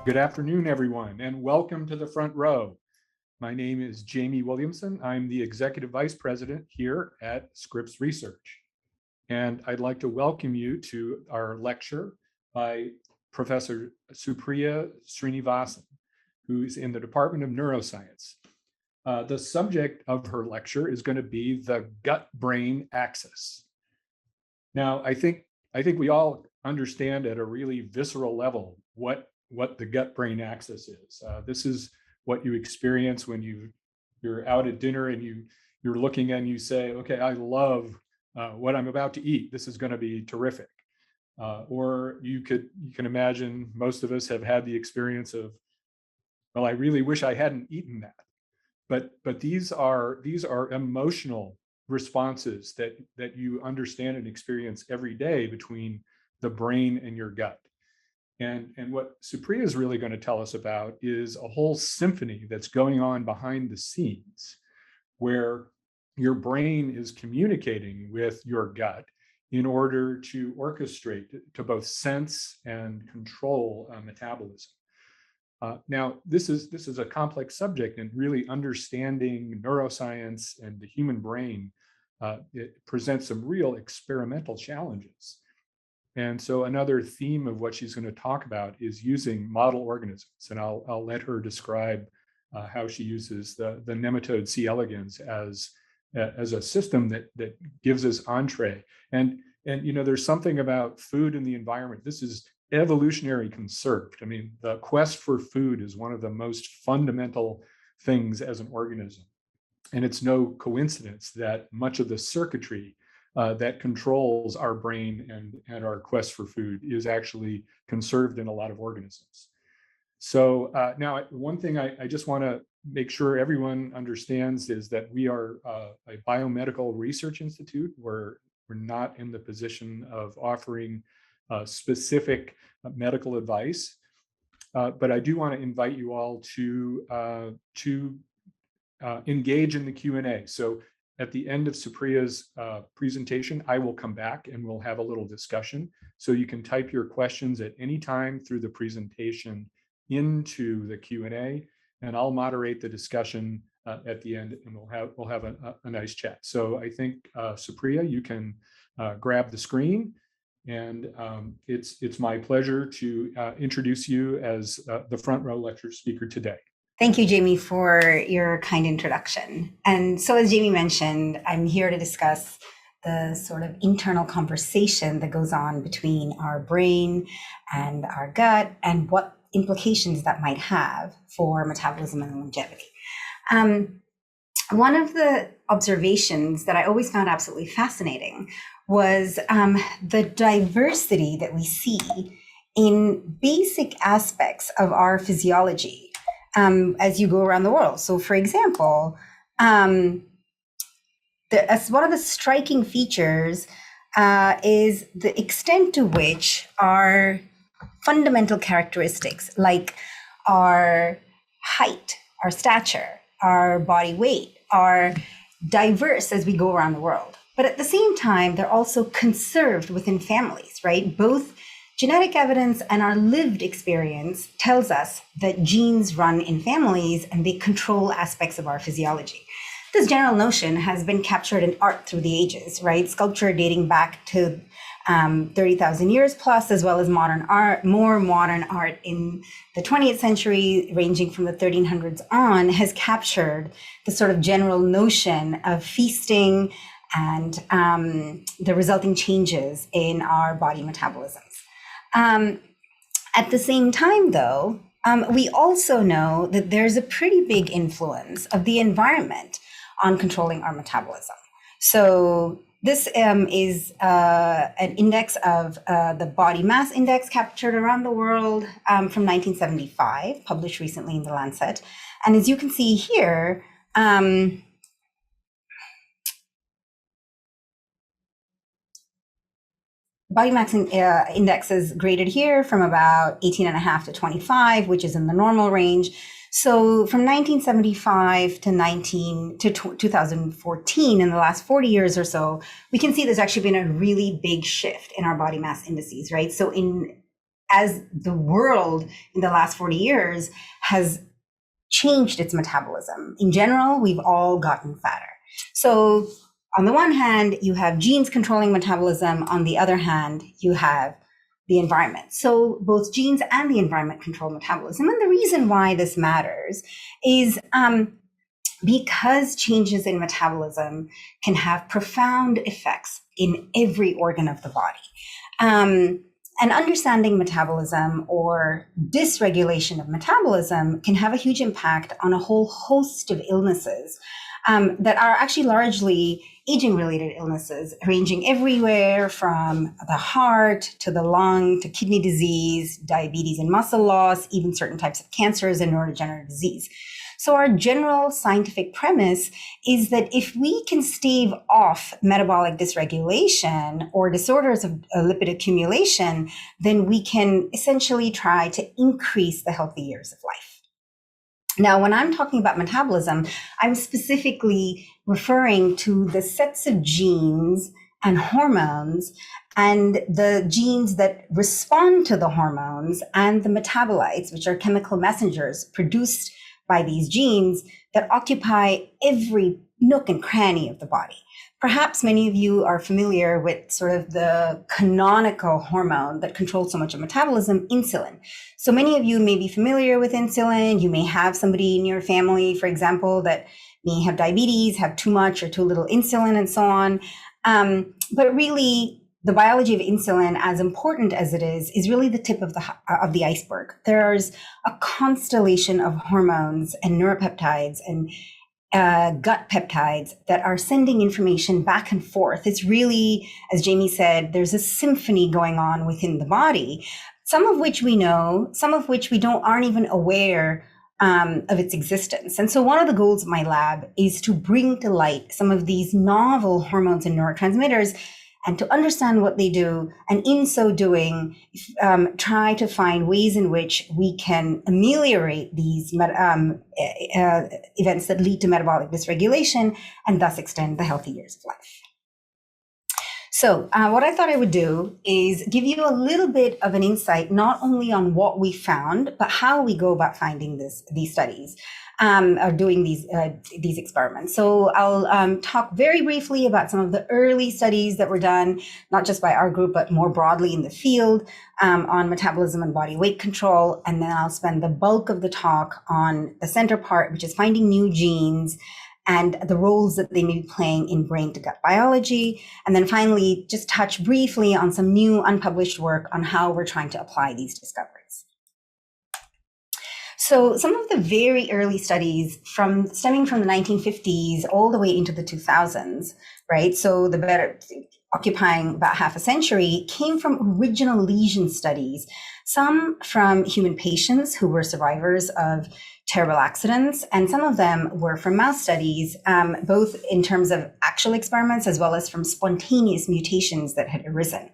Good afternoon, everyone, and welcome to the Front Row. My name is Jamie Williamson. I'm the Executive Vice President here at Scripps Research. And I'd like to welcome you to our lecture by Professor Supriya Srinivasan, who's in the Department of Neuroscience. The subject of her lecture is going to be the gut-brain axis. Now, I think we all understand at a really visceral level what the gut-brain axis is. This is what you experience when you're out at dinner and you're looking and you say, okay, I love what I'm about to eat. This is going to be terrific. Or you can imagine, most of us have had the experience of, well, I really wish I hadn't eaten that. But these are emotional responses that you understand and experience every day between the brain and your gut. And what Supriya is really going to tell us about is a whole symphony that's going on behind the scenes, where your brain is communicating with your gut in order to orchestrate, to both sense and control metabolism. Now, this is a complex subject, and really understanding neuroscience and the human brain, it presents some real experimental challenges. And so another theme of what she's going to talk about is using model organisms. And I'll let her describe how she uses the nematode C. elegans as a system that gives us entree. And there's something about food and the environment. This is evolutionary conserved. I mean, the quest for food is one of the most fundamental things as an organism. And it's no coincidence that much of the circuitry that controls our brain and our quest for food is actually conserved in a lot of organisms. So now, one thing I just want to make sure everyone understands is that we are a biomedical research institute. We're not in the position of offering specific medical advice, but I do want to invite you all to engage in the Q&A. So at the end of Supriya's presentation, I will come back and we'll have a little discussion. So you can type your questions at any time through the presentation into the Q&A, and I'll moderate the discussion at the end, and we'll have a nice chat. So I think Supriya, you can grab the screen, and it's my pleasure to introduce you as the front row lecture speaker today. Thank you, Jamie, for your kind introduction. And so, as Jamie mentioned, I'm here to discuss the sort of internal conversation that goes on between our brain and our gut, and what implications that might have for metabolism and longevity. One of the observations that I always found absolutely fascinating was the diversity that we see in basic aspects of our physiology as you go around the world. So, for example, as one of the striking features is the extent to which our fundamental characteristics, like our height, our stature, our body weight, are diverse as we go around the world. But at the same time, they're also conserved within families, right? Both genetic evidence and our lived experience tells us that genes run in families and they control aspects of our physiology. This general notion has been captured in art through the ages, right? Sculpture dating back to 30,000 years plus, as well as modern art, more modern art in the 20th century, ranging from the 1300s on, has captured the sort of general notion of feasting and the resulting changes in our body metabolisms. At the same time, though, we also know that there's a pretty big influence of the environment on controlling our metabolism. So this is an index of the body mass index captured around the world from 1975, published recently in The Lancet. And as you can see here, body mass index is graded here from about 18.5 to 25, which is in the normal range. So from 1975 to 2014, in the last 40 years or so, we can see there's actually been a really big shift in our body mass indices, right? So as the world in the last 40 years has changed its metabolism. In general, we've all gotten fatter. So on the one hand, you have genes controlling metabolism. On the other hand, you have the environment. So both genes and the environment control metabolism. And the reason why this matters is because changes in metabolism can have profound effects in every organ of the body. And understanding metabolism or dysregulation of metabolism can have a huge impact on a whole host of illnesses that are actually largely aging-related illnesses, ranging everywhere from the heart to the lung to kidney disease, diabetes and muscle loss, even certain types of cancers and neurodegenerative disease. So our general scientific premise is that if we can stave off metabolic dysregulation or disorders of lipid accumulation, then we can essentially try to increase the healthy years of life. Now, when I'm talking about metabolism, I'm specifically referring to the sets of genes and hormones and the genes that respond to the hormones and the metabolites, which are chemical messengers produced by these genes that occupy every nook and cranny of the body. Perhaps many of you are familiar with sort of the canonical hormone that controls so much of metabolism, insulin. So many of you may be familiar with insulin. You may have somebody in your family, for example, that may have diabetes, have too much or too little insulin and so on. But really, the biology of insulin, as important as it is really the tip of the iceberg. There's a constellation of hormones and neuropeptides and gut peptides that are sending information back and forth. It's really, as Jamie said, there's a symphony going on within the body, some of which we know, some of which we aren't even aware of its existence. And so one of the goals of my lab is to bring to light some of these novel hormones and neurotransmitters and to understand what they do, and in so doing, try to find ways in which we can ameliorate these events that lead to metabolic dysregulation and thus extend the healthy years of life. So what I thought I would do is give you a little bit of an insight, not only on what we found, but how we go about finding these studies. Are doing these experiments. So I'll talk very briefly about some of the early studies that were done, not just by our group, but more broadly in the field on metabolism and body weight control. And then I'll spend the bulk of the talk on the center part, which is finding new genes and the roles that they may be playing in brain to gut biology. And then finally, just touch briefly on some new unpublished work on how we're trying to apply these discoveries. So some of the very early studies stemming from the 1950s all the way into the 2000s, right? So occupying about half a century, came from original lesion studies, some from human patients who were survivors of terrible accidents, and some of them were from mouse studies, both in terms of actual experiments as well as from spontaneous mutations that had arisen.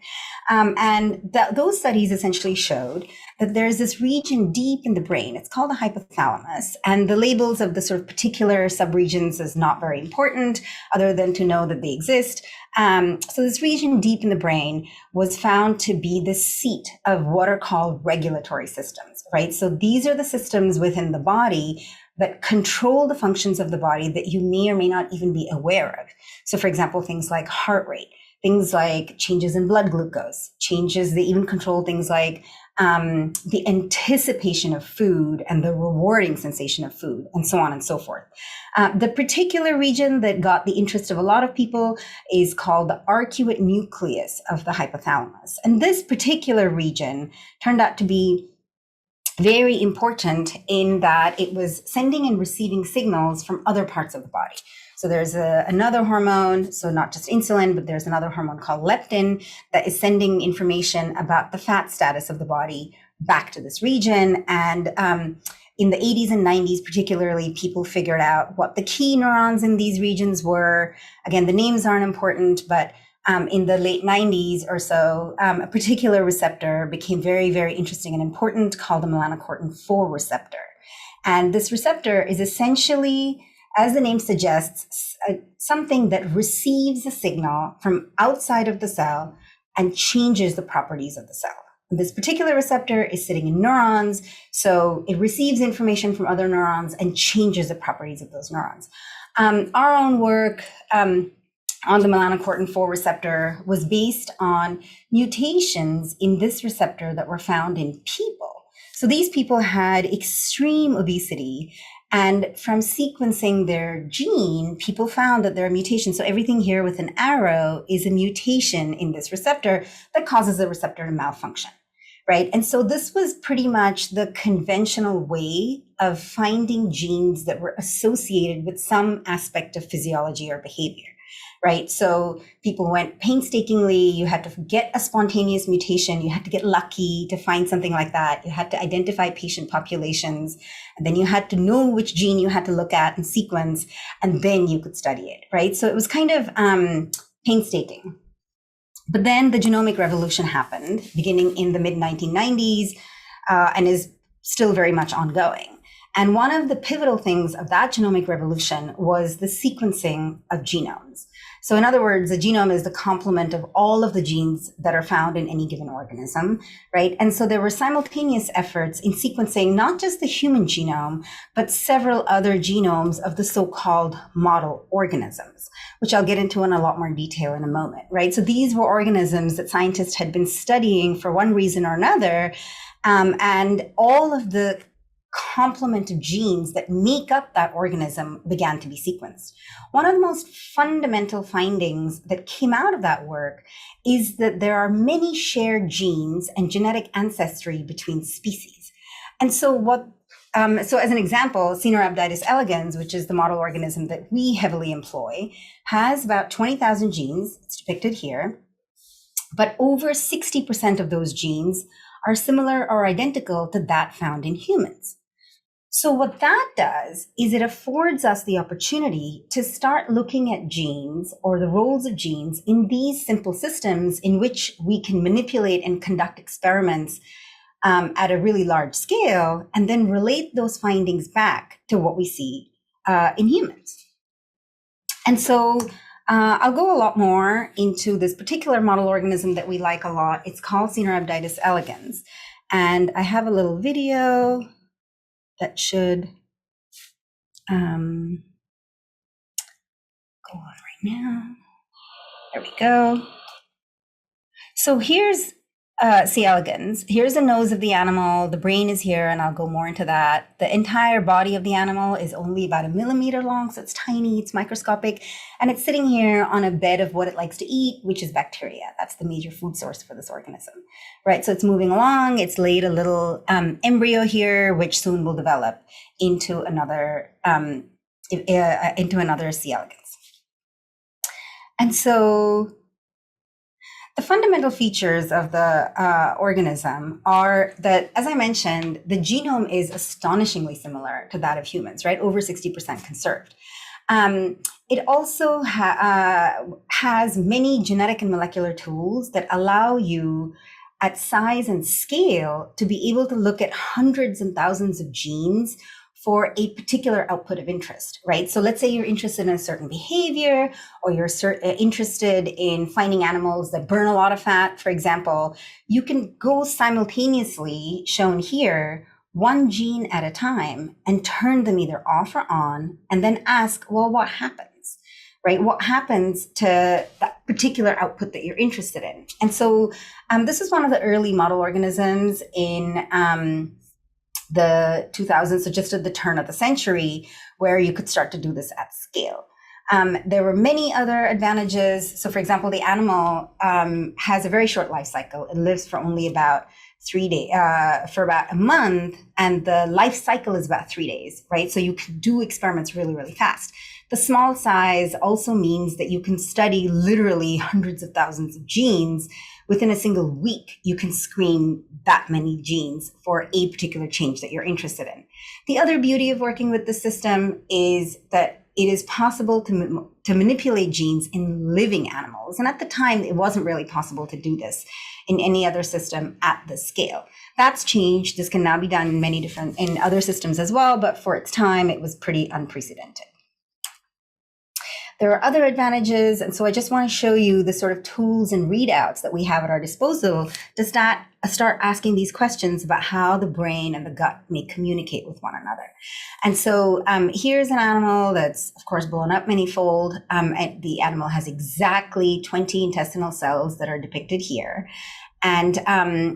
Those studies essentially showed that there's this region deep in the brain. It's called the hypothalamus, and the labels of the sort of particular subregions is not very important, other than to know that they exist. So this region deep in the brain was found to be the seat of what are called regulatory systems, right? So these are the systems within the body that control the functions of the body that you may or may not even be aware of. So for example, things like heart rate, things like changes in blood glucose, they even control things like the anticipation of food and the rewarding sensation of food, and so on and so forth. The particular region that got the interest of a lot of people is called the arcuate nucleus of the hypothalamus. And this particular region turned out to be very important in that it was sending and receiving signals from other parts of the body. So there's another hormone, so not just insulin, but there's another hormone called leptin that is sending information about the fat status of the body back to this region. And in the 80s and 90s, particularly, people figured out what the key neurons in these regions were. Again, the names aren't important, but in the late 90s or so, a particular receptor became very, very interesting and important called the melanocortin-4 receptor. And this receptor is essentially, as the name suggests, something that receives a signal from outside of the cell and changes the properties of the cell, This particular receptor is sitting in neurons, so it receives information from other neurons and changes the properties of those neurons. Our own work on the melanocortin 4 receptor was based on mutations in this receptor that were found in people. So these people had extreme obesity, and from sequencing their gene, people found that there are mutations. So everything here with an arrow is a mutation in this receptor that causes the receptor to malfunction, right? And so this was pretty much the conventional way of finding genes that were associated with some aspect of physiology or behavior, right? So people went painstakingly. You had to get a spontaneous mutation. You had to get lucky to find something like that. You had to identify patient populations. And then you had to know which gene you had to look at and sequence, and then you could study it, right? So it was kind of painstaking. But then the genomic revolution happened beginning in the mid-1990s and is still very much ongoing. And one of the pivotal things of that genomic revolution was the sequencing of genomes. So in other words, the genome is the complement of all of the genes that are found in any given organism, right? And so there were simultaneous efforts in sequencing not just the human genome, but several other genomes of the so-called model organisms, which I'll get into in a lot more detail in a moment, right? So these were organisms that scientists had been studying for one reason or another, and all of the complement of genes that make up that organism began to be sequenced. One of the most fundamental findings that came out of that work is that there are many shared genes and genetic ancestry between species. And so so as an example, Caenorhabditis elegans, which is the model organism that we heavily employ, has about 20,000 genes. It's depicted here, but over 60% of those genes are similar or identical to that found in humans. So what that does is it affords us the opportunity to start looking at genes or the roles of genes in these simple systems in which we can manipulate and conduct experiments at a really large scale, and then relate those findings back to what we see in humans. And so I'll go a lot more into this particular model organism that we like a lot. It's called Caenorhabditis elegans. And I have a little video that should go on right now. There we go. So here's C. elegans. Here's the nose of the animal. The brain is here, and I'll go more into that. The entire body of the animal is only about 1 millimeter long, so it's tiny, it's microscopic, and it's sitting here on a bed of what it likes to eat, which is bacteria. That's the major food source for this organism, right? So it's moving along. It's laid a little embryo here, which soon will develop into another C. elegans. And so the fundamental features of the organism are that, as I mentioned, the genome is astonishingly similar to that of humans, right? Over 60% conserved. It also has many genetic and molecular tools that allow you at size and scale to be able to look at hundreds and thousands of genes for a particular output of interest, right? So let's say you're interested in a certain behavior, or you're interested in finding animals that burn a lot of fat, for example. You can go simultaneously, shown here, one gene at a time, and turn them either off or on, and then ask, well, what happens, right? What happens to that particular output that you're interested in? And so this is one of the early model organisms in the 2000s, so just at the turn of the century, where you could start to do this at scale. There were many other advantages. So for example, the animal has a very short life cycle. It lives for only about 3 days, for about a month, and the life cycle is about 3 days, right? So you can do experiments really, really fast. The small size also means that you can study literally hundreds of thousands of genes. Within a single week, you can screen that many genes for a particular change that you're interested in. The other beauty of working with the system is that it is possible to manipulate genes in living animals. And at the time, it wasn't really possible to do this in any other system at this scale. That's changed. This can now be done in other systems as well, but for its time, it was pretty unprecedented. There are other advantages. And so I just want to show you the sort of tools and readouts that we have at our disposal to start asking these questions about how the brain and the gut may communicate with one another. And so here's an animal that's, of course, blown up manyfold. And the animal has exactly 20 intestinal cells that are depicted here. And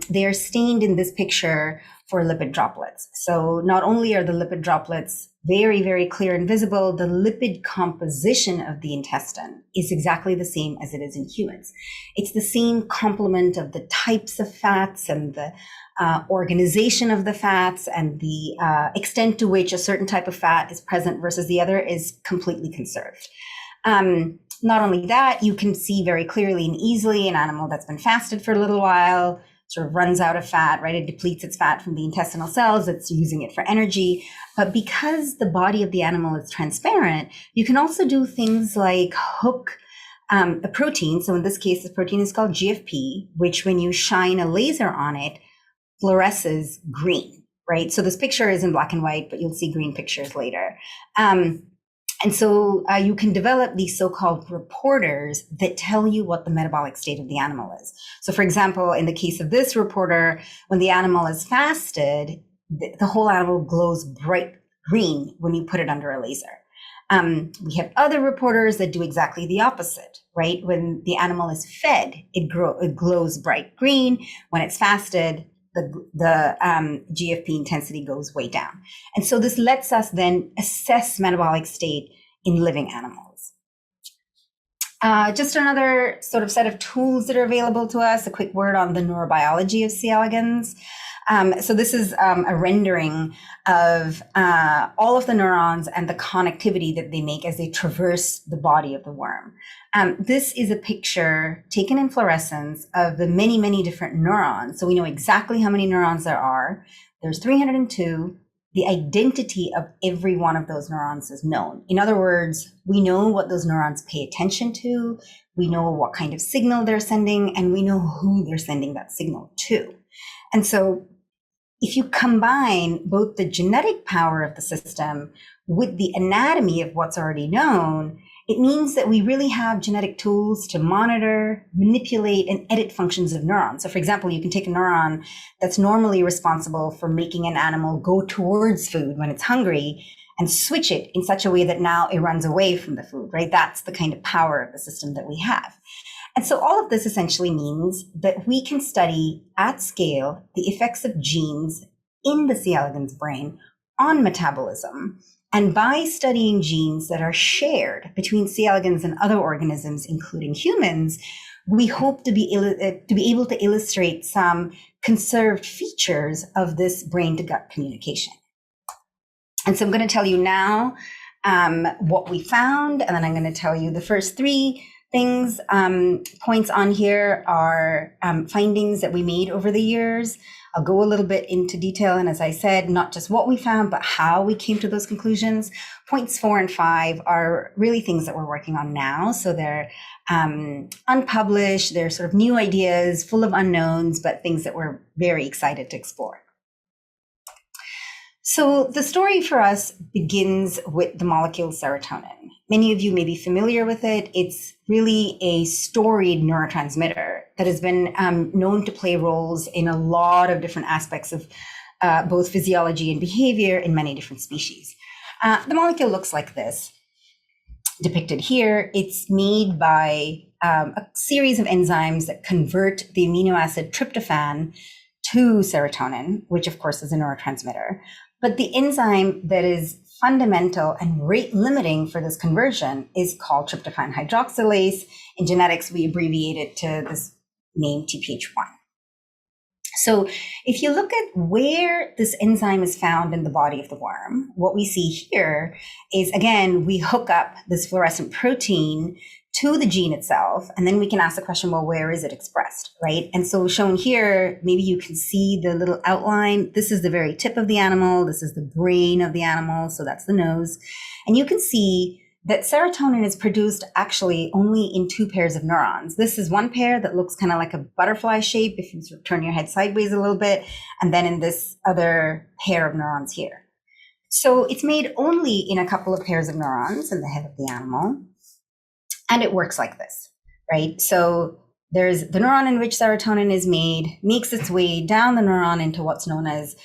they're stained in this picture for lipid droplets. So not only are the lipid droplets very, very clear and visible, the lipid composition of the intestine is exactly the same as it is in humans. It's the same complement of the types of fats and the organization of the fats, and the extent to which a certain type of fat is present versus the other is completely conserved. Not only that, you can see very clearly and easily an animal that's been fasted for a little while, sort of runs out of fat, right? It depletes its fat from the intestinal cells. It's using it for energy. But because the body of the animal is transparent, you can also do things like hook a protein. So in this case, the protein is called GFP, which when you shine a laser on it, fluoresces green, right? So this picture is in black and white, but you'll see green pictures later. And so you can develop these so-called reporters that tell you what the metabolic state of the animal is. So for example, in the case of this reporter, when the animal is fasted, the whole animal glows bright green when you put it under a laser. We have other reporters that do exactly the opposite, right? When the animal is fed, it glows bright green. When it's fasted, the GFP intensity goes way down. And so this lets us then assess metabolic state in living animals. Just another sort of set of tools that are available to us, a quick word on the neurobiology of C. elegans. So this is a rendering of all of the neurons and the connectivity that they make as they traverse the body of the worm. This is a picture taken in fluorescence of the many, many different neurons. So we know exactly how many neurons there are. There's 302. The identity of every one of those neurons is known. In other words, we know what those neurons pay attention to. We know what kind of signal they're sending, and we know who they're sending that signal to. And so if you combine both the genetic power of the system with the anatomy of what's already known, it means that we really have genetic tools to monitor, manipulate, and edit functions of neurons. So for example, you can take a neuron that's normally responsible for making an animal go towards food when it's hungry and switch it in such a way that now it runs away from the food, right? That's the kind of power of the system that we have. And so all of this essentially means that we can study at scale the effects of genes in the C. elegans brain on metabolism. And by studying genes that are shared between C. elegans and other organisms, including humans, we hope to be able to illustrate some conserved features of this brain to gut communication. And so I'm going to tell you now what we found, and then I'm going to tell you the first three things. Points on here are findings that we made over the years. I'll go a little bit into detail, and as I said, not just what we found, but how we came to those conclusions. Points 4 and 5 are really things that we're working on now. So they're unpublished, they're sort of new ideas, full of unknowns, but things that we're very excited to explore. So the story for us begins with the molecule serotonin. Many of you may be familiar with it. It's really a storied neurotransmitter that has been known to play roles in a lot of different aspects of both physiology and behavior in many different species. The molecule looks like this, depicted here. It's made by a series of enzymes that convert the amino acid tryptophan to serotonin, which of course is a neurotransmitter. But the enzyme that is fundamental and rate limiting for this conversion is called tryptophan hydroxylase. In genetics, we abbreviate it to this name TPH1. So if you look at where this enzyme is found in the body of the worm, what we see here is, again, we hook up this fluorescent protein to the gene itself, and then we can ask the question, well, where is it expressed, right? And so shown here, maybe you can see the little outline. This is the very tip of the animal. This is the brain of the animal. So that's the nose. And you can see that serotonin is produced actually only in 2 pairs of neurons. This is one pair that looks kind of like a butterfly shape if you sort of turn your head sideways a little bit, and then in this other pair of neurons here. So it's made only in a couple of pairs of neurons in the head of the animal. And it works like this, right? So there's the neuron in which serotonin is made, makes its way down the neuron into what's known as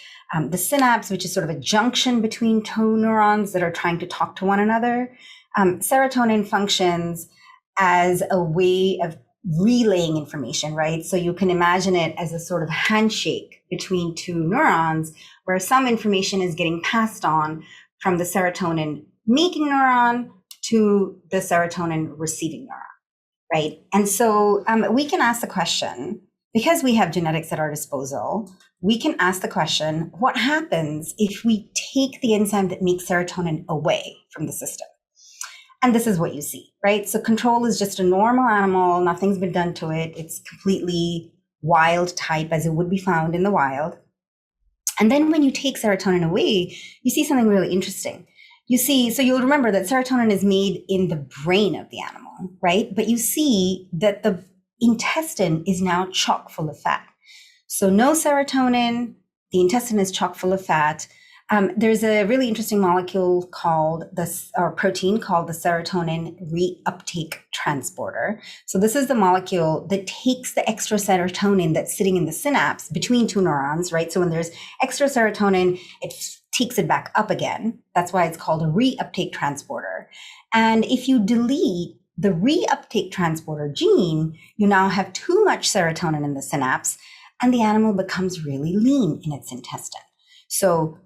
the synapse, which is sort of a junction between two neurons that are trying to talk to one another. Serotonin functions as a way of relaying information, right? So you can imagine it as a sort of handshake between two neurons where some information is getting passed on from the serotonin making neuron to the serotonin receiving neuron, right? And so we can ask the question, because we have genetics at our disposal, we can ask the question, what happens if we take the enzyme that makes serotonin away from the system? And this is what you see, right? So control is just a normal animal. Nothing's been done to it. It's completely wild type as it would be found in the wild. And then when you take serotonin away, you see something really interesting. You see, so you'll remember that serotonin is made in the brain of the animal, right? But you see that the intestine is now chock full of fat. So no serotonin, the intestine is chock full of fat. There's a really interesting molecule protein called the serotonin reuptake transporter. So this is the molecule that takes the extra serotonin that's sitting in the synapse between two neurons, right? So when there's extra serotonin, it takes it back up again. That's why it's called a reuptake transporter. And if you delete the reuptake transporter gene, you now have too much serotonin in the synapse, and the animal becomes really lean in its intestine. So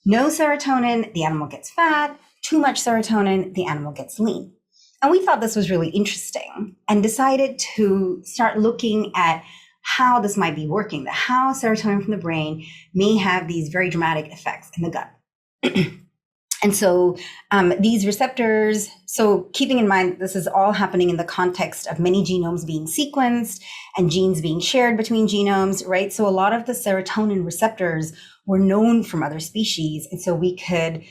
no serotonin, the animal gets fat. Too much serotonin, the animal gets lean. And we thought this was really interesting and decided to start looking at how this might be working, how serotonin from the brain may have these very dramatic effects in the gut. And so these receptors, so keeping in mind, this is all happening in the context of many genomes being sequenced and genes being shared between genomes, right? So a lot of the serotonin receptors were known from other species. And so we could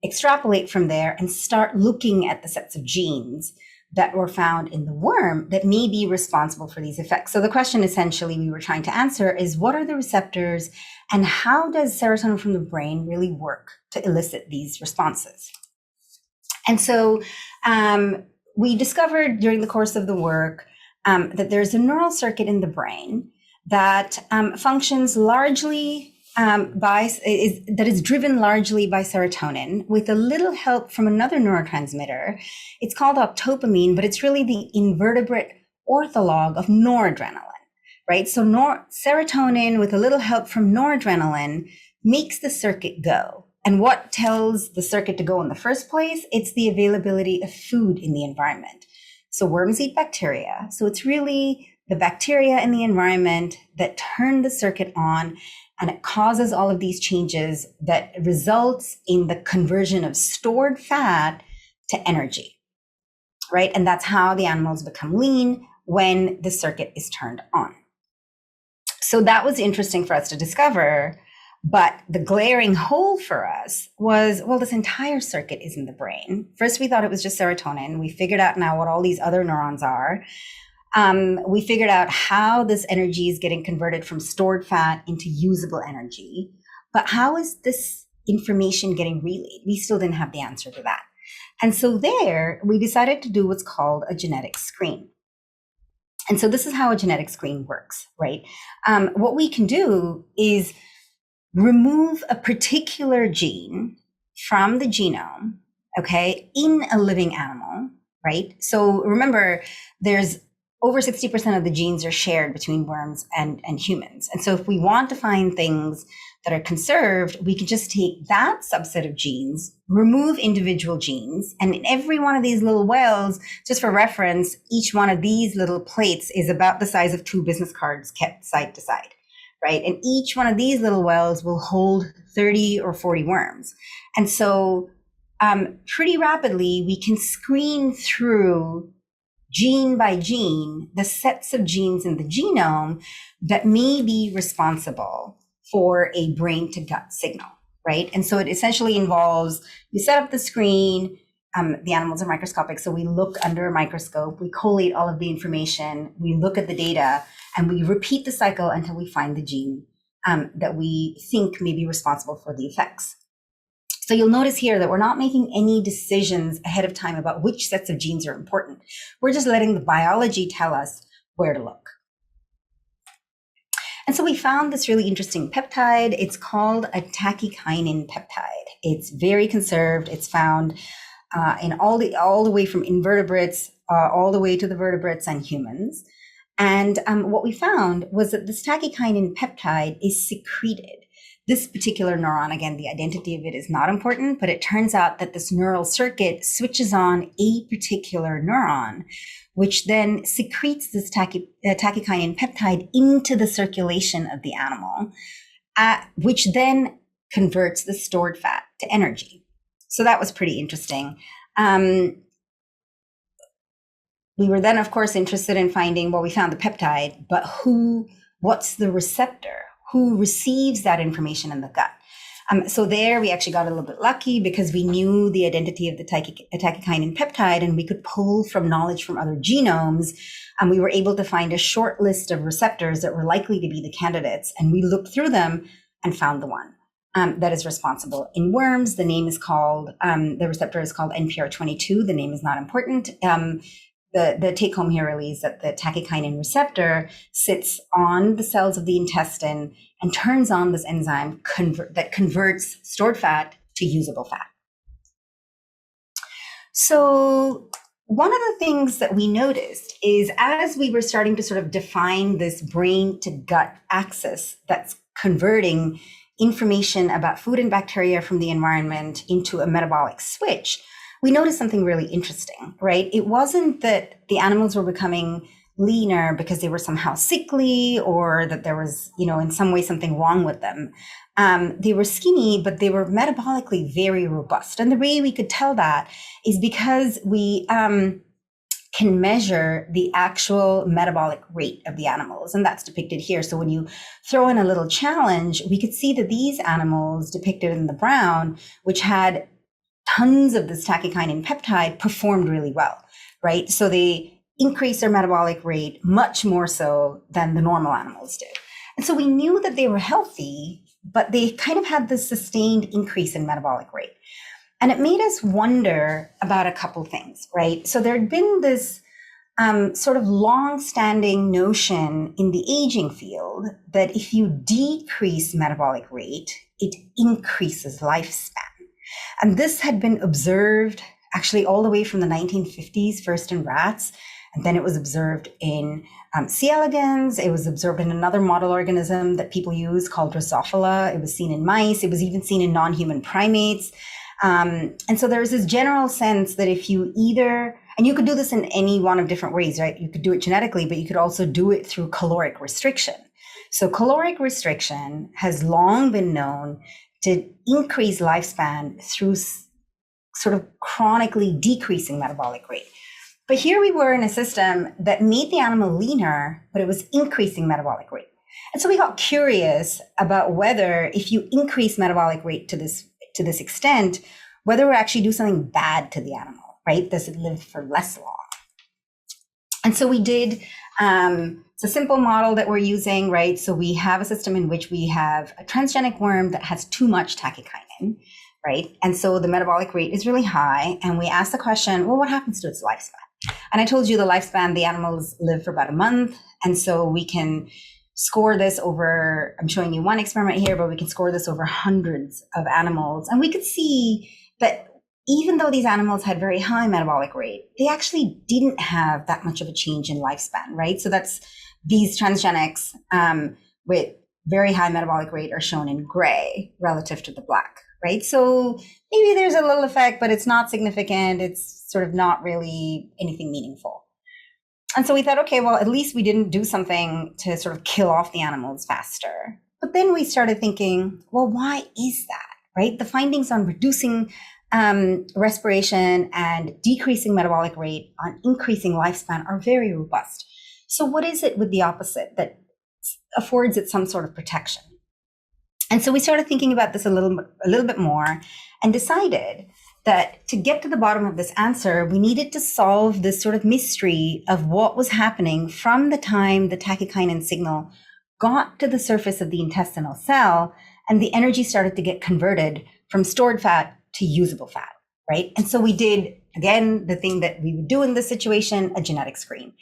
extrapolate from there and start looking at the sets of genes that were found in the worm that may be responsible for these effects. So the question essentially we were trying to answer is, what are the receptors and how does serotonin from the brain really work to elicit these responses? And so we discovered during the course of the work that there's a neural circuit in the brain that functions largely that is driven largely by serotonin with a little help from another neurotransmitter. It's called octopamine, but it's really the invertebrate ortholog of noradrenaline, right? So serotonin with a little help from noradrenaline makes the circuit go. And what tells the circuit to go in the first place? It's the availability of food in the environment. So worms eat bacteria. So it's really the bacteria in the environment that turn the circuit on, and it causes all of these changes that results in the conversion of stored fat to energy, right? And that's how the animals become lean when the circuit is turned on. So that was interesting for us to discover, but the glaring hole for us was, well, this entire circuit is in the brain. First, we thought it was just serotonin. We figured out now what all these other neurons are. We figured out how this energy is getting converted from stored fat into usable energy. But how is this information getting relayed? We still didn't have the answer to that. And so there, we decided to do what's called a genetic screen. And so this is how a genetic screen works, right? What we can do is remove a particular gene from the genome, okay, in a living animal, right? So remember, there's over 60% of the genes are shared between worms and humans. And so if we want to find things that are conserved, we can just take that subset of genes, remove individual genes, and in every one of these little wells, just for reference, each one of these little plates is about the size of 2 business cards kept side to side, right? And each one of these little wells will hold 30 or 40 worms. And so pretty rapidly, we can screen through gene by gene, the sets of genes in the genome that may be responsible for a brain to gut signal, right? And so it essentially involves, you set up the screen, the animals are microscopic, so we look under a microscope, we collate all of the information, we look at the data, and we repeat the cycle until we find the gene that we think may be responsible for the effects. So you'll notice here that we're not making any decisions ahead of time about which sets of genes are important. We're just letting the biology tell us where to look. And so we found this really interesting peptide. It's called a tachykinin peptide. It's very conserved. It's found in all the way from invertebrates all the way to the vertebrates and humans. And what we found was that this tachykinin peptide is secreted. This particular neuron, again, the identity of it is not important, but it turns out that this neural circuit switches on a particular neuron, which then secretes this tachykinin peptide into the circulation of the animal, which then converts the stored fat to energy. So that was pretty interesting. We were then, of course, interested in finding, well, we found the peptide, but what's the receptor? Who receives that information in the gut? So there we actually got a little bit lucky because we knew the identity of the tachykinin peptide, and we could pull from knowledge from other genomes. And we were able to find a short list of receptors that were likely to be the candidates. And we looked through them and found the one that is responsible. In worms, the name is called, the receptor is called NPR22. The name is not important. The take home here really is that the tachykinin receptor sits on the cells of the intestine and turns on this enzyme that converts stored fat to usable fat. So one of the things that we noticed is as we were starting to sort of define this brain to gut axis that's converting information about food and bacteria from the environment into a metabolic switch, we noticed something really interesting, right? It wasn't that the animals were becoming leaner because they were somehow sickly or that there was, in some way something wrong with them. They were skinny, but they were metabolically very robust. And the way we could tell that is because we can measure the actual metabolic rate of the animals, and that's depicted here. So when you throw in a little challenge, we could see that these animals depicted in the brown, which had tons of this tachykinin peptide, performed really well, right? So they increased their metabolic rate much more so than the normal animals did. And so we knew that they were healthy, but they kind of had this sustained increase in metabolic rate. And it made us wonder about a couple things, right? So there had been this sort of long-standing notion in the aging field that if you decrease metabolic rate, it increases lifespan. And this had been observed actually all the way from the 1950s, first in rats, and then it was observed in C. elegans. It was observed in another model organism that people use called Drosophila. It was seen in mice. It was even seen in non-human primates. And so there's this general sense that if you and you could do this in any one of different ways, right? You could do it genetically, but you could also do it through caloric restriction. So caloric restriction has long been known to increase lifespan through sort of chronically decreasing metabolic rate. But here we were in a system that made the animal leaner, but it was increasing metabolic rate. And so we got curious about whether if you increase metabolic rate to this extent, whether we actually do something bad to the animal, right? Does it live for less long? And so we did, it's a simple model that we're using, right? So we have a system in which we have a transgenic worm that has too much tachykinin, right? And so the metabolic rate is really high. And we ask the question, well, what happens to its lifespan? And I told you the lifespan, the animals live for about a month. And so we can score this over, I'm showing you one experiment here, but we can score this over hundreds of animals. And we could see that even though these animals had very high metabolic rate, they actually didn't have that much of a change in lifespan, right? So that's these transgenics with very high metabolic rate are shown in gray relative to the black, right? So maybe there's a little effect, but it's not significant. It's sort of not really anything meaningful. And so we thought, okay, well, at least we didn't do something to sort of kill off the animals faster. But then we started thinking, well, why is that, right? The findings on reducing respiration and decreasing metabolic rate on increasing lifespan are very robust. So what is it with the opposite that affords it some sort of protection? And so we started thinking about this a little bit more and decided that to get to the bottom of this answer, we needed to solve this sort of mystery of what was happening from the time the tachykinin signal got to the surface of the intestinal cell and the energy started to get converted from stored fat to usable fat, right? And so we did, again, the thing that we would do in this situation, a genetic screen.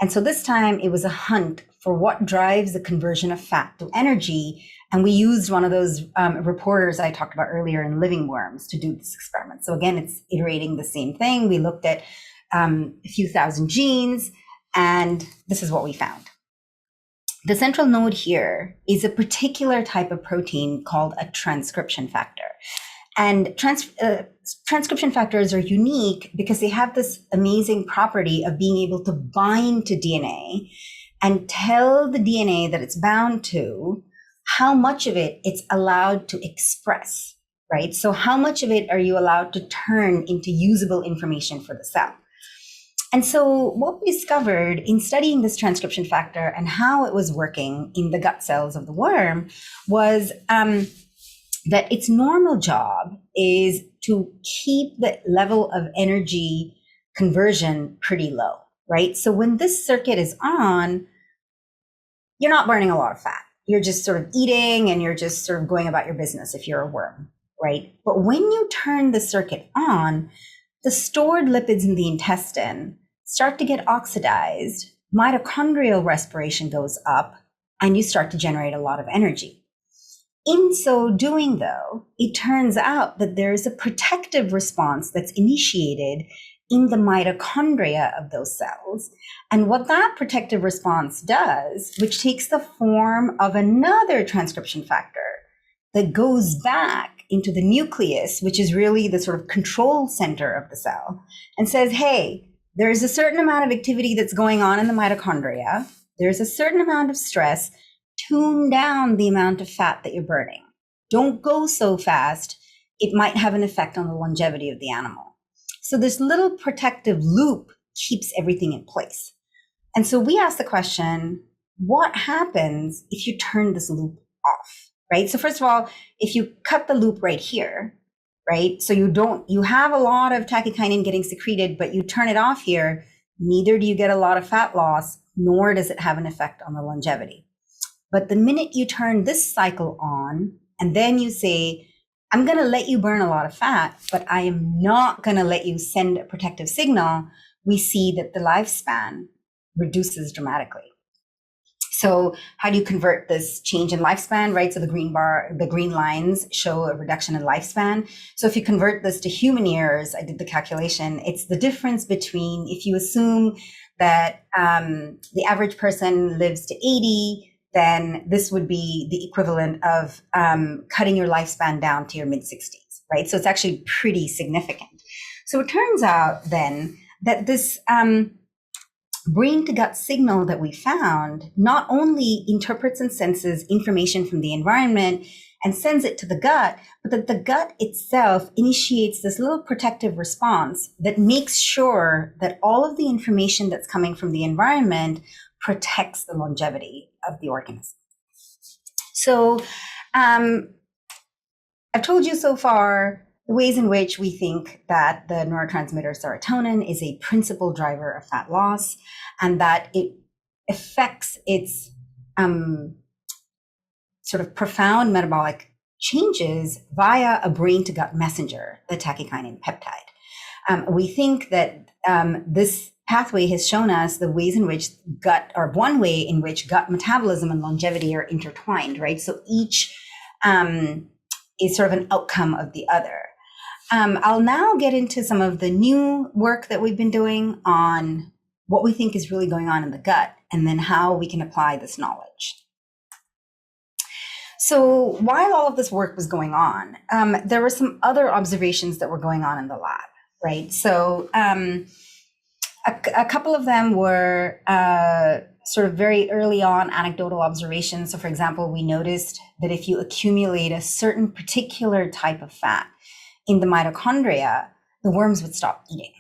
And so this time it was a hunt for what drives the conversion of fat to energy. And we used one of those reporters I talked about earlier in living worms to do this experiment. So again, it's iterating the same thing. We looked at a few thousand genes, and this is what we found. The central node here is a particular type of protein called a transcription factor. And transcription factors are unique because they have this amazing property of being able to bind to DNA and tell the DNA that it's bound to how much of it it's allowed to express, right? So how much of it are you allowed to turn into usable information for the cell? And so what we discovered in studying this transcription factor and how it was working in the gut cells of the worm was that its normal job is to keep the level of energy conversion pretty low, right? So when this circuit is on, you're not burning a lot of fat. You're just sort of eating and you're just sort of going about your business if you're a worm, right? But when you turn the circuit on, the stored lipids in the intestine start to get oxidized, mitochondrial respiration goes up, and you start to generate a lot of energy. In so doing, though, it turns out that there is a protective response that's initiated in the mitochondria of those cells. And what that protective response does, which takes the form of another transcription factor that goes back into the nucleus, which is really the sort of control center of the cell, and says, hey, there's a certain amount of activity that's going on in the mitochondria. There's a certain amount of stress. Tune down the amount of fat that you're burning. Don't go so fast. It might have an effect on the longevity of the animal. So this little protective loop keeps everything in place. And so we asked the question, what happens if you turn this loop off, right? So first of all, if you cut the loop right here, right? So you have a lot of tachykine getting secreted, but you turn it off here, neither do you get a lot of fat loss, nor does it have an effect on the longevity. But the minute you turn this cycle on, and then you say, I'm going to let you burn a lot of fat, but I am not going to let you send a protective signal, we see that the lifespan reduces dramatically. So how do you convert this change in lifespan, right? So the green lines show a reduction in lifespan. So if you convert this to human years, I did the calculation, it's the difference between, if you assume that the average person lives to 80, then this would be the equivalent of cutting your lifespan down to your mid-60s, right? So it's actually pretty significant. So it turns out then that this brain to gut signal that we found not only interprets and senses information from the environment and sends it to the gut, but that the gut itself initiates this little protective response that makes sure that all of the information that's coming from the environment protects the longevity of the organism. So I've told you so far the ways in which we think that the neurotransmitter serotonin is a principal driver of fat loss, and that it affects its sort of profound metabolic changes via a brain to gut messenger, the tachykine peptide. We think that this pathway has shown us the ways in which one way in which gut metabolism and longevity are intertwined, right? So each is sort of an outcome of the other. I'll now get into some of the new work that we've been doing on what we think is really going on in the gut, and then how we can apply this knowledge. So while all of this work was going on, there were some other observations that were going on in the lab, right? So a couple of them were sort of very early on anecdotal observations. So for example, we noticed that if you accumulate a certain particular type of fat in the mitochondria, the worms would stop eating,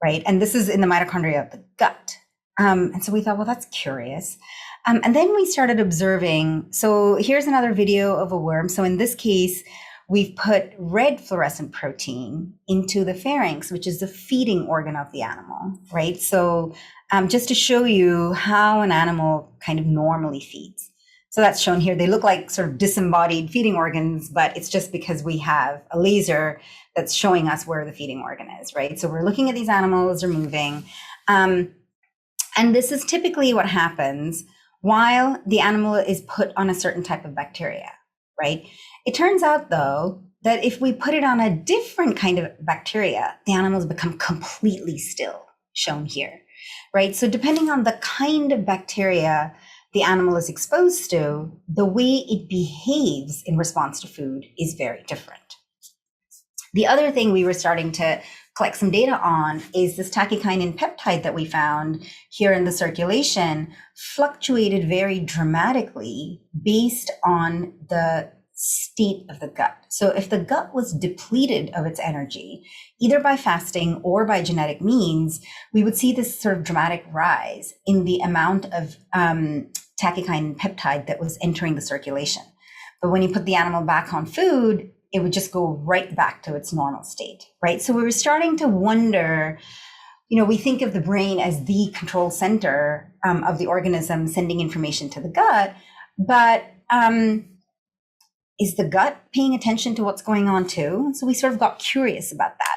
right? And this is in the mitochondria of the gut. And so we thought, well, that's curious. And then we started observing, so here's another video of a worm. So in this case, we've put red fluorescent protein into the pharynx, which is the feeding organ of the animal, right? So just to show you how an animal kind of normally feeds. So that's shown here. They look like sort of disembodied feeding organs, but it's just because we have a laser that's showing us where the feeding organ is, right? So we're looking at these animals, they're moving. And this is typically what happens while the animal is put on a certain type of bacteria, right? It turns out, though, that if we put it on a different kind of bacteria, the animals become completely still, shown here, right? So depending on the kind of bacteria the animal is exposed to, the way it behaves in response to food is very different. The other thing we were starting to collect some data on is this tachykine peptide that we found here in the circulation fluctuated very dramatically based on the state of the gut. So if the gut was depleted of its energy, either by fasting or by genetic means, we would see this sort of dramatic rise in the amount of tachykine peptide that was entering the circulation. But when you put the animal back on food, it would just go right back to its normal state, right? So we were starting to wonder, we think of the brain as the control center of the organism sending information to the gut, but is the gut paying attention to what's going on too? So we sort of got curious about that.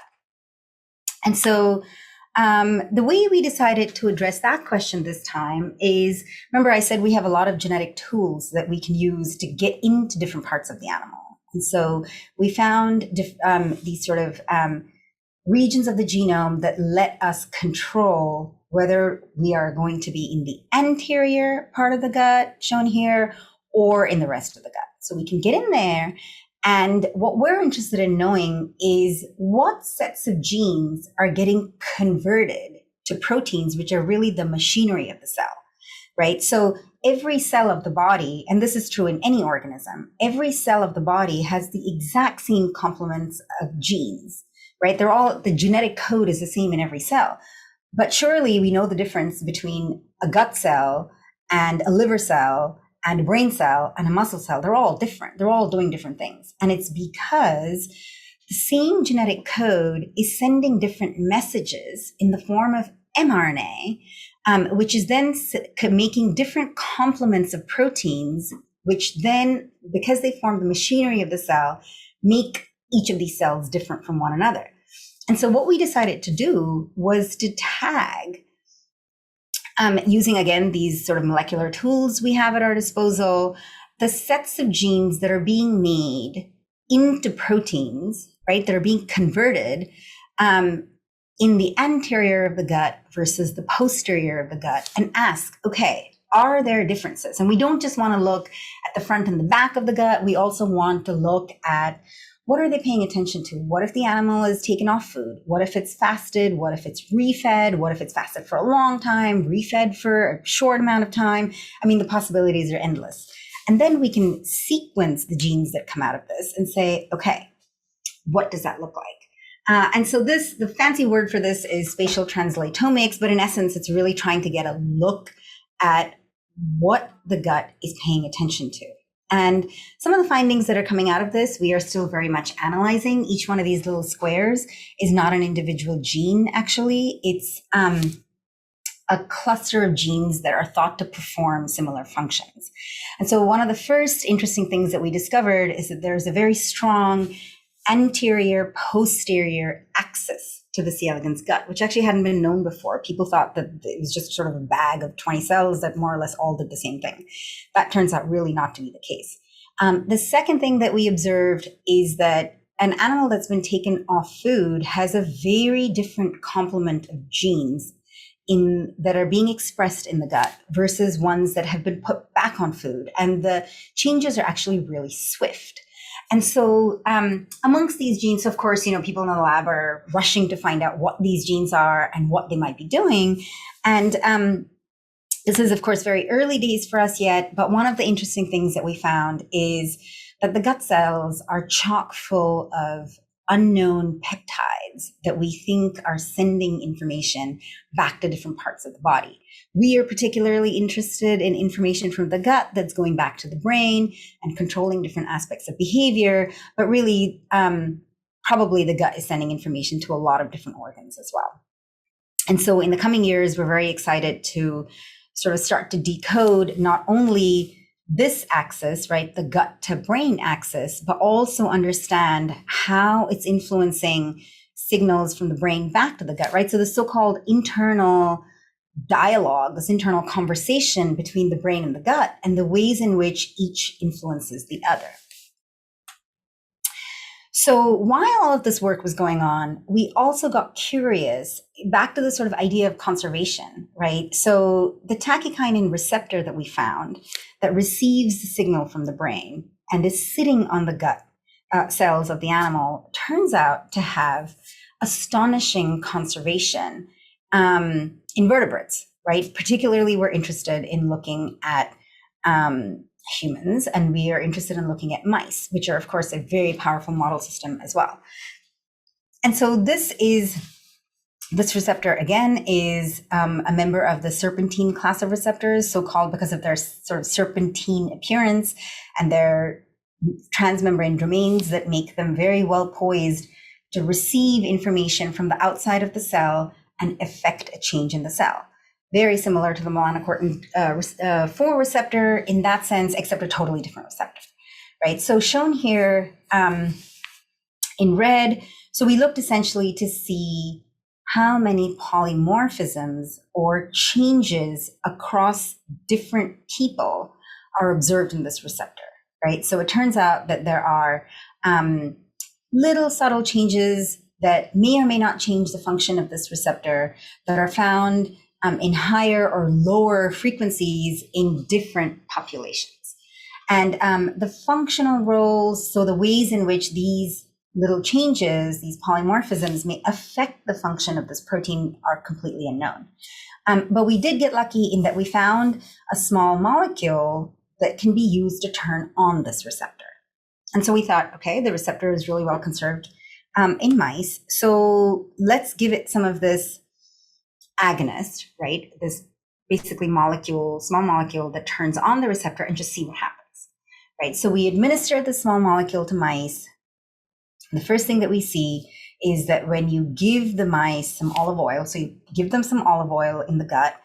And so the way we decided to address that question this time is, remember I said we have a lot of genetic tools that we can use to get into different parts of the animal. And so we found these sort of regions of the genome that let us control whether we are going to be in the anterior part of the gut, shown here, or in the rest of the gut. So we can get in there. And what we're interested in knowing is what sets of genes are getting converted to proteins, which are really the machinery of the cell, right? So every cell of the body, and this is true in any organism, every cell of the body has the exact same complements of genes, right? The genetic code is the same in every cell. But surely we know the difference between a gut cell and a liver cell and a brain cell and a muscle cell. They're all different. They're all doing different things. And it's because the same genetic code is sending different messages in the form of mRNA, which is then making different complements of proteins, which then, because they form the machinery of the cell, make each of these cells different from one another. And so what we decided to do was to tag, using, again, these sort of molecular tools we have at our disposal, the sets of genes that are being made into proteins, right, that are being converted in the anterior of the gut versus the posterior of the gut, and ask, okay, are there differences? And we don't just want to look at the front and the back of the gut. We also want to look at what are they paying attention to? What if the animal is taken off food? What if it's fasted? What if it's refed? What if it's fasted for a long time, refed for a short amount of time? I mean, the possibilities are endless. And then we can sequence the genes that come out of this and say, okay, what does that look like? And so the fancy word for this is spatial translatomics, but in essence, it's really trying to get a look at what the gut is paying attention to. And some of the findings that are coming out of this, we are still very much analyzing. Each one of these little squares is not an individual gene, actually. It's a cluster of genes that are thought to perform similar functions. And so one of the first interesting things that we discovered is that there's a very strong anterior posterior axis to the C. elegans gut, which actually hadn't been known before. People thought that it was just sort of a bag of 20 cells that more or less all did the same thing. That turns out really not to be the case. The second thing that we observed is that an animal that's been taken off food has a very different complement of genes that are being expressed in the gut versus ones that have been put back on food. And the changes are actually really swift. And so amongst these genes, so of course, people in the lab are rushing to find out what these genes are and what they might be doing. And this is, of course, very early days for us yet. But one of the interesting things that we found is that the gut cells are chock full of unknown peptides that we think are sending information back to different parts of the body. We are particularly interested in information from the gut that's going back to the brain and controlling different aspects of behavior, but really probably the gut is sending information to a lot of different organs as well. And so in the coming years, we're very excited to sort of start to decode not only this axis, right, the gut to brain axis, but also understand how it's influencing signals from the brain back to the gut, right? So the so-called internal dialogue, this internal conversation between the brain and the gut, and the ways in which each influences the other. So while all of this work was going on, we also got curious back to the sort of idea of conservation, right? So the tachykine receptor that we found that receives the signal from the brain and is sitting on the gut cells of the animal turns out to have astonishing conservation in vertebrates, right? Particularly, we're interested in looking at humans, and we are interested in looking at mice, which are, of course, a very powerful model system as well. And so this receptor, again, is a member of the serpentine class of receptors, so called because of their sort of serpentine appearance and their transmembrane domains that make them very well poised to receive information from the outside of the cell and affect a change in the cell. Very similar to the melanocortin 4 receptor in that sense, except a totally different receptor, right? So shown here in red, so we looked essentially to see how many polymorphisms or changes across different people are observed in this receptor, right? So it turns out that there are little subtle changes that may or may not change the function of this receptor that are found in higher or lower frequencies in different populations. And the functional roles, so the ways in which these little changes, these polymorphisms may affect the function of this protein are completely unknown. But we did get lucky in that we found a small molecule that can be used to turn on this receptor. And so we thought, okay, the receptor is really well conserved in mice. So let's give it some of this agonist, right? This basically small molecule that turns on the receptor and just see what happens, right? So we administer the small molecule to mice. The first thing that we see is that when you give the mice some olive oil, so you give them some olive oil in the gut,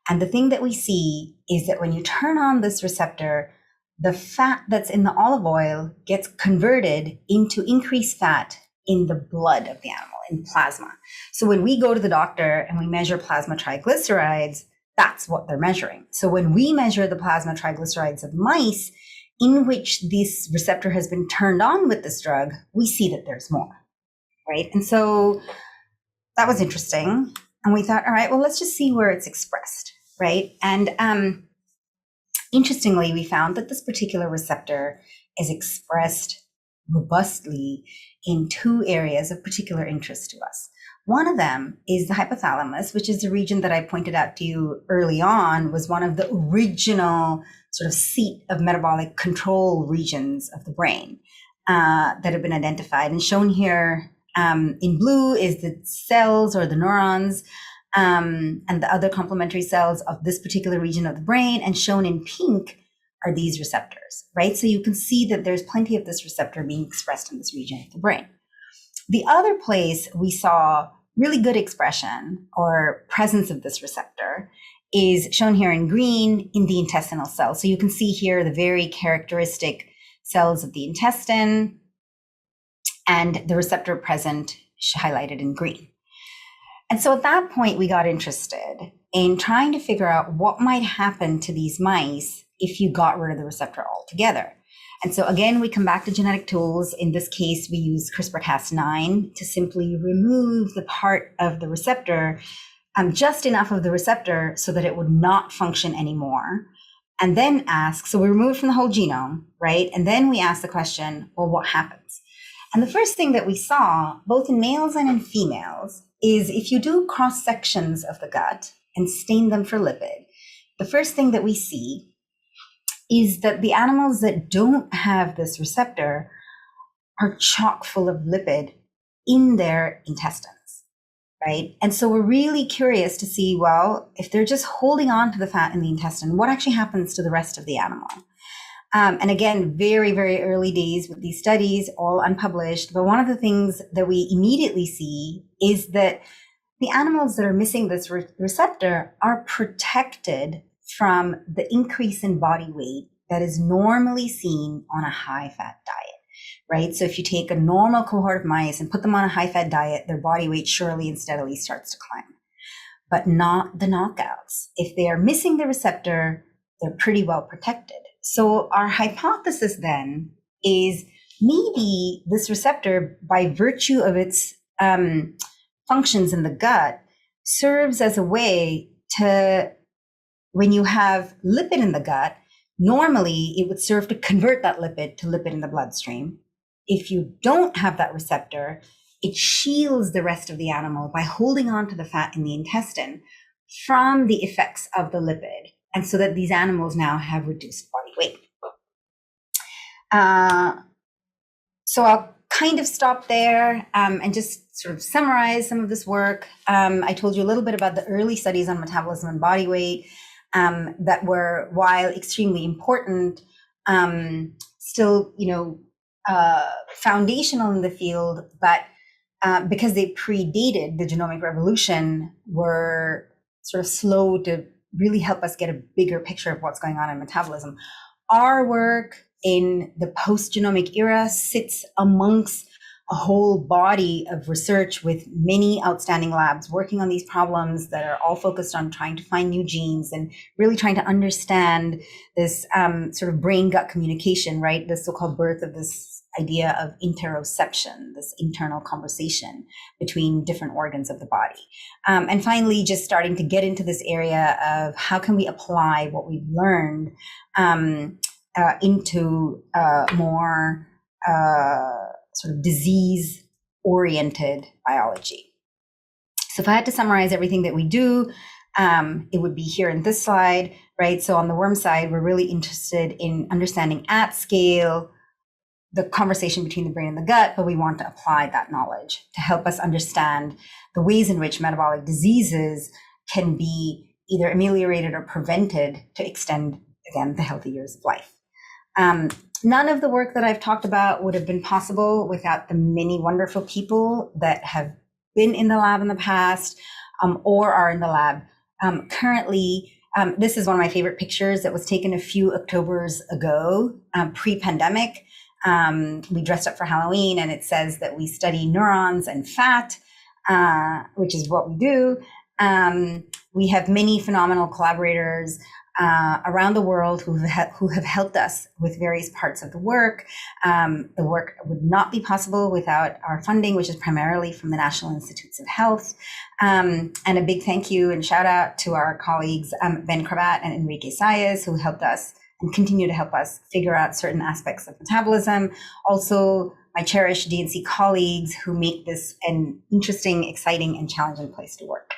and the thing that we see is that when you turn on this receptor, the fat that's in the olive oil gets converted into increased fat in the blood of the animal, in plasma. So when we go to the doctor and we measure plasma triglycerides, that's what they're measuring. So when we measure the plasma triglycerides of mice in which this receptor has been turned on with this drug, we see that there's more, right? And so that was interesting. And we thought, all right, well, let's just see where it's expressed, right? And interestingly, we found that this particular receptor is expressed robustly in two areas of particular interest to us. One of them is the hypothalamus, which is the region that I pointed out to you early on was one of the original sort of seat of metabolic control regions of the brain that have been identified. And shown here in blue is the cells or the neurons and the other complementary cells of this particular region of the brain. And shown in pink are these receptors, right? So you can see that there's plenty of this receptor being expressed in this region of the brain. The other place we saw really good expression or presence of this receptor is shown here in green in the intestinal cells. So you can see here the very characteristic cells of the intestine and the receptor present highlighted in green. And so at that point, we got interested in trying to figure out what might happen to these mice if you got rid of the receptor altogether. And so again, we come back to genetic tools. In this case, we use CRISPR-Cas9 to simply remove the part of the receptor, just enough of the receptor so that it would not function anymore. And then ask, so we remove it from the whole genome, right? And then we ask the question, well, what happens? And the first thing that we saw, both in males and in females, is if you do cross sections of the gut and stain them for lipid, the first thing that we see is that the animals that don't have this receptor are chock full of lipid in their intestines, right? And so we're really curious to see, well, if they're just holding on to the fat in the intestine, what actually happens to the rest of the animal? And again, very, very early days with these studies, all unpublished. But one of the things that we immediately see is that the animals that are missing this receptor are protected from the increase in body weight that is normally seen on a high-fat diet, right? So if you take a normal cohort of mice and put them on a high-fat diet, their body weight surely and steadily starts to climb, but not the knockouts. If they are missing the receptor, they're pretty well protected. So our hypothesis then is maybe this receptor, by virtue of its functions in the gut, serves as a way to, when you have lipid in the gut, normally it would serve to convert that lipid to lipid in the bloodstream. If you don't have that receptor, it shields the rest of the animal by holding on to the fat in the intestine from the effects of the lipid, and so that these animals now have reduced body weight. So I'll kind of stop there and just sort of summarize some of this work. I told you a little bit about the early studies on metabolism and body weight that were, while extremely important, still, foundational in the field, but because they predated the genomic revolution, were sort of slow to really help us get a bigger picture of what's going on in metabolism. Our work in the post-genomic era sits amongst a whole body of research with many outstanding labs working on these problems that are all focused on trying to find new genes and really trying to understand this sort of brain-gut communication, right? The so-called birth of this idea of interoception, this internal conversation between different organs of the body. And finally, just starting to get into this area of how can we apply what we've learned into more sort of disease-oriented biology. So if I had to summarize everything that we do, it would be here in this slide, right? So on the worm side, we're really interested in understanding at scale the conversation between the brain and the gut, but we want to apply that knowledge to help us understand the ways in which metabolic diseases can be either ameliorated or prevented to extend, again, the healthy years of life. None of the work that I've talked about would have been possible without the many wonderful people that have been in the lab in the past or are in the lab currently. This is one of my favorite pictures that was taken a few Octobers ago, pre-pandemic. We dressed up for Halloween, and it says that we study neurons and fat, which is what we do. We have many phenomenal collaborators around the world who have helped us with various parts of the work. The work would not be possible without our funding, which is primarily from the National Institutes of Health. And a big thank you and shout out to our colleagues, Ben Cravat and Enrique Saez, who helped us and continue to help us figure out certain aspects of metabolism. Also, my cherished DNC colleagues who make this an interesting, exciting, and challenging place to work.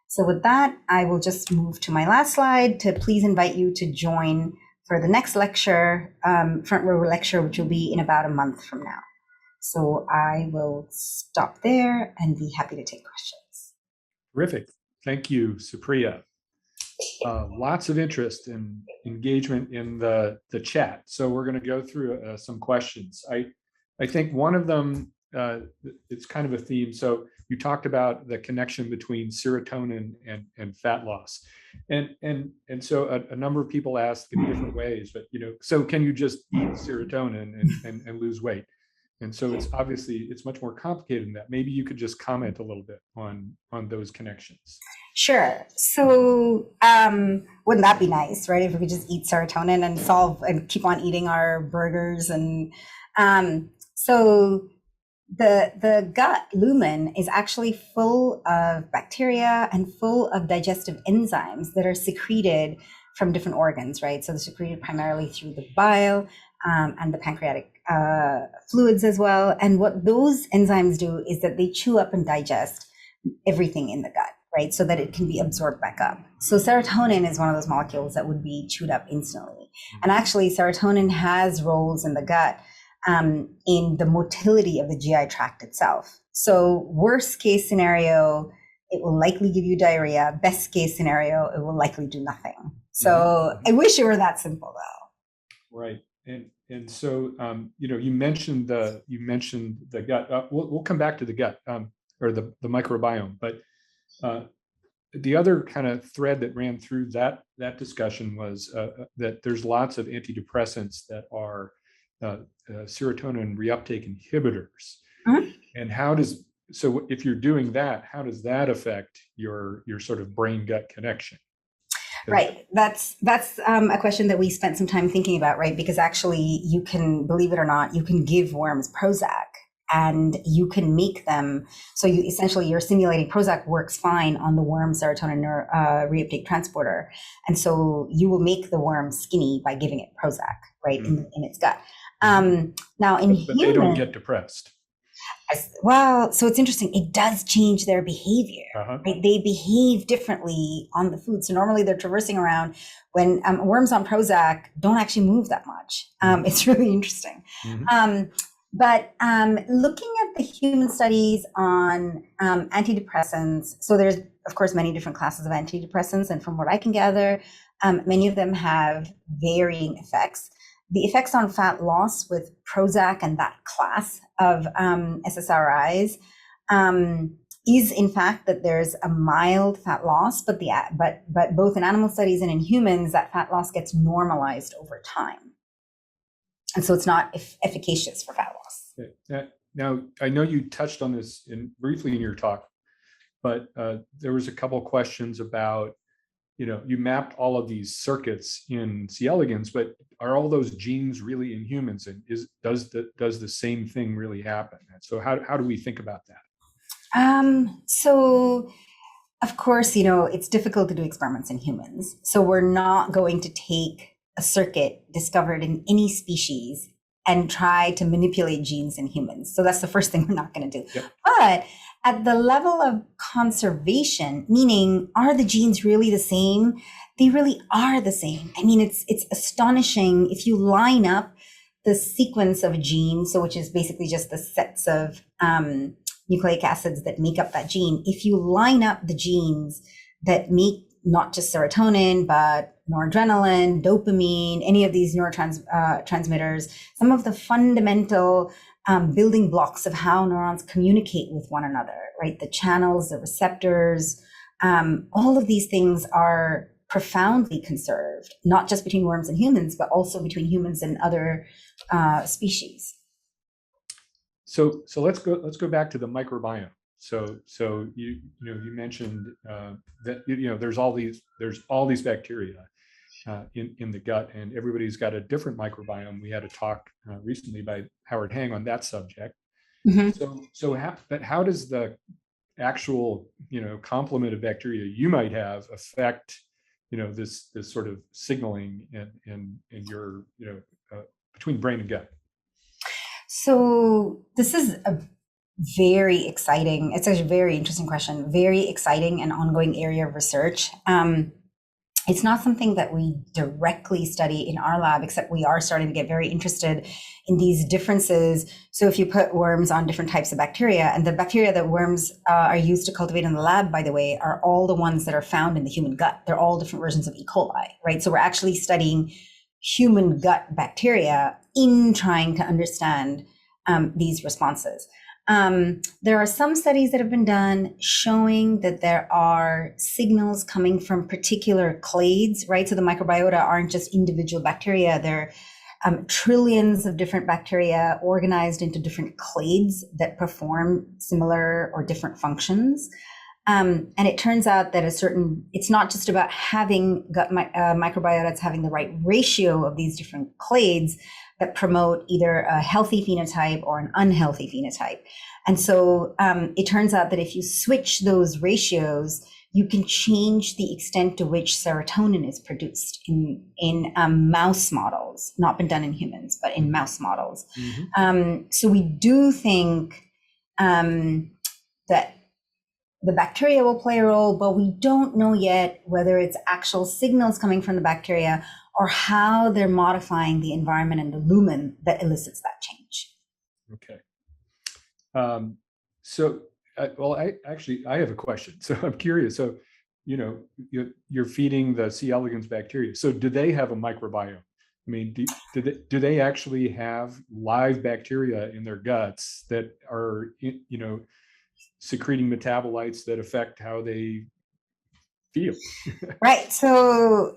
So with that, I will just move to my last slide to please invite you to join for the next lecture, front row lecture, which will be in about a month from now. So I will stop there and be happy to take questions. Terrific. Thank you, Supriya. Lots of interest and engagement in the chat. So we're going to go through some questions. I think one of them, it's kind of a theme. So you talked about the connection between serotonin and fat loss. And so a number of people ask in different ways, but so can you just eat serotonin and lose weight? And so it's obviously, it's much more complicated than that. Maybe you could just comment a little bit on those connections. Sure. So wouldn't that be nice, right? If we could just eat serotonin and solve and keep on eating our burgers. And so the gut lumen is actually full of bacteria and full of digestive enzymes that are secreted from different organs, right? So they're secreted primarily through the bile and the pancreatic fluids as well. And what those enzymes do is that they chew up and digest everything in the gut, right? So that it can be absorbed back up. So serotonin is one of those molecules that would be chewed up instantly. And actually serotonin has roles in the gut in the motility of the GI tract itself. So worst case scenario, it will likely give you diarrhea. Best case scenario, it will likely do nothing. So I wish it were that simple though. Right. And so, you mentioned the gut. We'll come back to the gut or the microbiome, but the other kind of thread that ran through that discussion was that there's lots of antidepressants that are serotonin reuptake inhibitors. Mhm. And so if you're doing that, how does that affect your sort of brain gut connection? Right. That's a question that we spent some time thinking about, right? Because actually, you can, believe it or not, you can give worms Prozac, and you can make them. So you essentially, you're simulating Prozac works fine on the worm serotonin reuptake transporter, and so you will make the worm skinny by giving it Prozac, right, in its gut. Now in but they don't get depressed. Well, so it's interesting. It does change their behavior. Right? They behave differently on the food. So normally they're traversing around. When worms on Prozac don't actually move that much. It's really interesting. But looking at the human studies on antidepressants, so there's, of course, many different classes of antidepressants. And from what I can gather, many of them have varying effects. The effects on fat loss with Prozac and that class of SSRIs is, in fact, that there's a mild fat loss, but both in animal studies and in humans, that fat loss gets normalized over time, and so it's not efficacious for fat loss. Now, I know you touched on this briefly in your talk, but there was a couple of questions about, you mapped all of these circuits in C. elegans, but are all those genes really in humans? And does the same thing really happen? So how do we think about that? So of course, it's difficult to do experiments in humans. So we're not going to take a circuit discovered in any species and try to manipulate genes in humans. So that's the first thing we're not going to do. Yep. But at the level of conservation, meaning, are the genes really the same? They really are the same. I mean, it's astonishing if you line up the sequence of genes, so which is basically just the sets of nucleic acids that make up that gene. If you line up the genes that make not just serotonin, but noradrenaline, dopamine, any of these neurotransmitters, some of the fundamental building blocks of how neurons communicate with one another, right? The channels, the receptors, all of these things are profoundly conserved, not just between worms and humans, but also between humans and other species. So let's go back to the microbiome. So you mentioned that there's all these bacteria in the gut, and everybody's got a different microbiome. We had a talk recently by Howard Hang on that subject. How does the actual complement of bacteria you might have affect this sort of signaling in your between brain and gut? So this is a very exciting, it's a very interesting question, very exciting and ongoing area of research. It's not something that we directly study in our lab, except we are starting to get very interested in these differences. So if you put worms on different types of bacteria, and the bacteria that worms are used to cultivate in the lab, by the way, are all the ones that are found in the human gut. They're all different versions of E. coli, right? So we're actually studying human gut bacteria in trying to understand these responses. There are some studies that have been done showing that there are signals coming from particular clades, right? So the microbiota aren't just individual bacteria. They're trillions of different bacteria organized into different clades that perform similar or different functions. And it turns out that it's not just about having gut microbiota, it's having the right ratio of these different clades that promote either a healthy phenotype or an unhealthy phenotype. And so it turns out that if you switch those ratios, you can change the extent to which serotonin is produced in mouse models, not been done in humans, but in mouse models. So we do think that the bacteria will play a role, but we don't know yet whether it's actual signals coming from the bacteria or how they're modifying the environment and the lumen that elicits that change. Okay. I have a question. So I'm curious. So, you're feeding the C. elegans bacteria. So do they have a microbiome? I mean, do they actually have live bacteria in their guts that are, secreting metabolites that affect how they feel? Right. So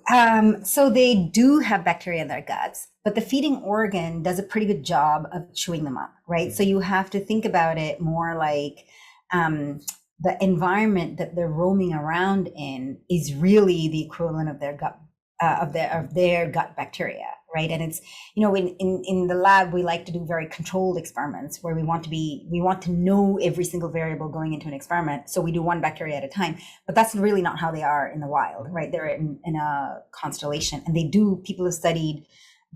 they do have bacteria in their guts, but the feeding organ does a pretty good job of chewing them up, right? So you have to think about it more like the environment that they're roaming around in is really the equivalent of their gut of their gut bacteria, right? And it's, in the lab we like to do very controlled experiments where we want to know every single variable going into an experiment, so we do one bacteria at a time. But that's really not how they are in the wild, right? They're in a constellation, and people have studied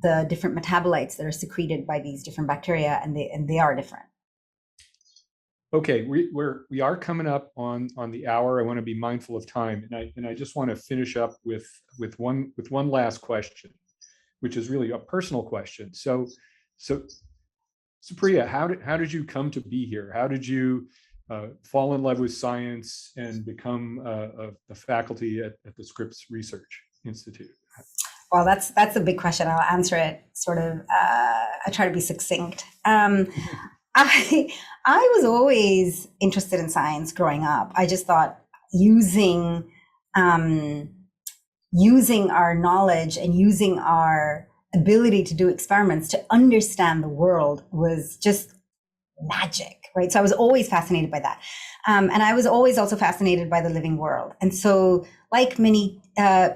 the different metabolites that are secreted by these different bacteria, and they are different. Okay, we are coming up on the hour. I want to be mindful of time, and I just want to finish up with one last question, which is really a personal question. So Supriya, how did you come to be here? How did you fall in love with science and become a faculty at the Scripps Research Institute? Well, that's a big question. I'll answer it sort of. I try to be succinct. I was always interested in science growing up. I just thought using our knowledge and using our ability to do experiments to understand the world was just magic, right? So I was always fascinated by that. And I was always also fascinated by the living world. And so, like many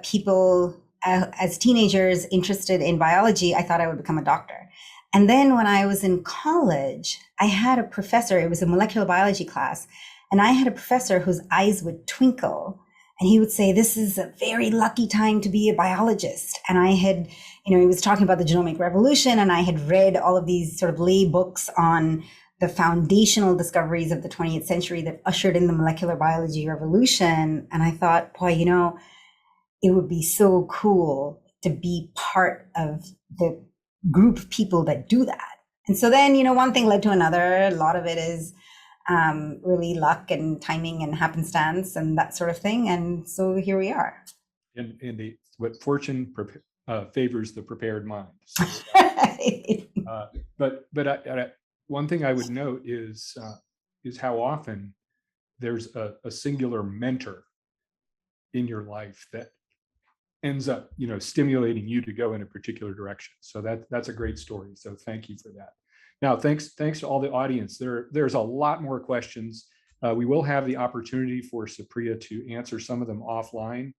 people as teenagers interested in biology, I thought I would become a doctor. And then when I was in college, I had a professor, it was a molecular biology class, and I had a professor whose eyes would twinkle, and he would say, "This is a very lucky time to be a biologist." And I had, he was talking about the genomic revolution, and I had read all of these sort of lay books on the foundational discoveries of the 20th century that ushered in the molecular biology revolution. And I thought, boy, it would be so cool to be part of the group of people that do that. And so then, one thing led to another. A lot of it is really luck and timing and happenstance and that sort of thing. And so here we are. And what fortune favors the prepared mind. But one thing I would note is how often there's a singular mentor in your life that ends up, stimulating you to go in a particular direction. So that's a great story. So thank you for that. Now, thanks to all the audience. There's a lot more questions. We will have the opportunity for Supriya to answer some of them offline.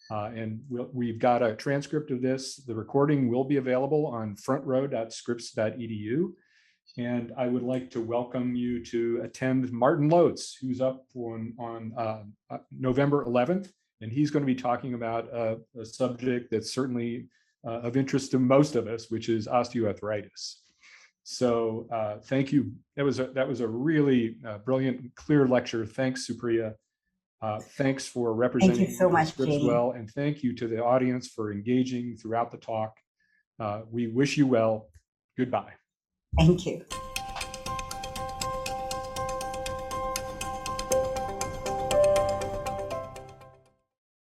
And we've got a transcript of this. The recording will be available on frontrow.scripps.edu. And I would like to welcome you to attend Martin Lotes, who's up on November 11th. And he's going to be talking about a subject that's certainly of interest to most of us, which is osteoarthritis. So thank you. That was a really brilliant, clear lecture. Thanks, Supriya. Thanks for representing Thank you so much, Scripps Jamie. well, and thank you to the audience for engaging throughout the talk. We wish you well. Goodbye. Thank you.